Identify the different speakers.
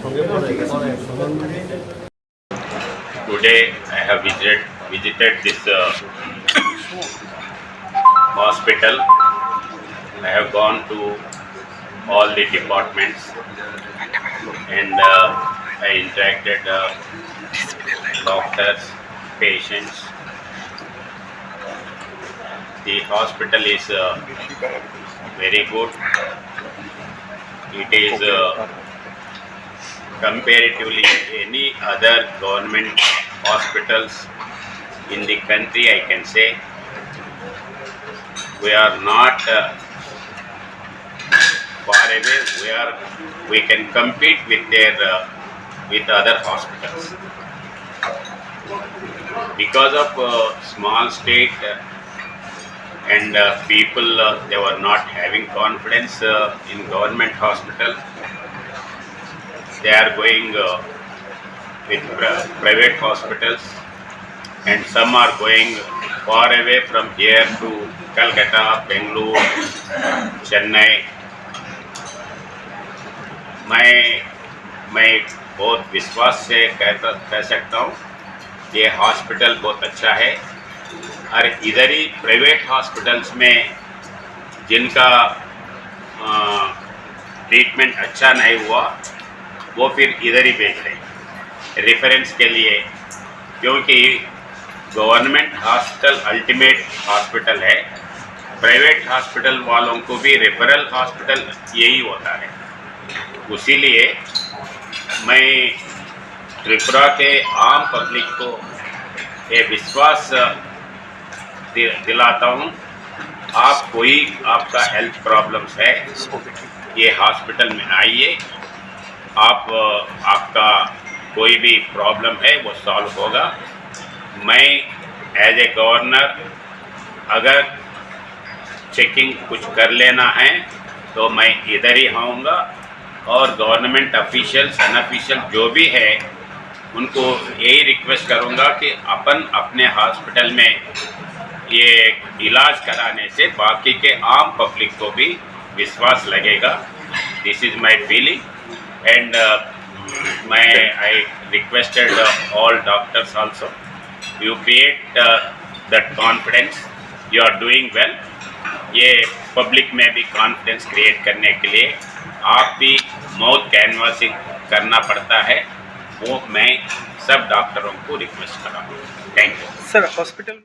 Speaker 1: Today I have visited this hospital. I have gone to all the departments and I interacted doctors, patients. The hospital is very good. It is comparatively any other government hospitals in the country, I can say we are not far away. We can compete with with other hospitals because of small state and people they were not having confidence in government hospital. They are going with private hospitals, and some are going far away from here to Calcutta, Bangalore, Chennai. मैं बहुत विश्वास से कह सकता हूँ ये hospital बहुत अच्छा है। और इधर ही प्राइवेट हॉस्पिटल्स में जिनका ट्रीटमेंट अच्छा नहीं हुआ वो फिर इधर ही भेज रहे रेफरेंस के लिए, क्योंकि गवर्नमेंट हॉस्पिटल अल्टीमेट हॉस्पिटल है। प्राइवेट हॉस्पिटल वालों को भी रेफरल हॉस्पिटल यही होता है। उसीलिए मैं त्रिपुरा के आम पब्लिक को ये विश्वास दिलाता हूँ, आप कोई आपका हेल्थ प्रॉब्लम्स है ये हॉस्पिटल में आइए, आपका कोई भी प्रॉब्लम है वो सॉल्व होगा। मैं एज ए गवर्नर अगर चेकिंग कुछ कर लेना है तो मैं इधर ही आऊँगा और गवर्नमेंट ऑफिशियल्स अनऑफिशियल जो भी है उनको यही रिक्वेस्ट करूँगा कि अपन अपने हॉस्पिटल में ये इलाज कराने से बाकी के आम पब्लिक को भी विश्वास लगेगा। This is my feeling and I requested all doctors also you create that confidence, you are doing well. ये पब्लिक में भी कॉन्फिडेंस क्रिएट करने के लिए आप भी माउथ कैनवासिंग करना पड़ता है, वो मैं सब डॉक्टरों को रिक्वेस्ट कर रहा हूँ। Thank you
Speaker 2: sir. हॉस्पिटल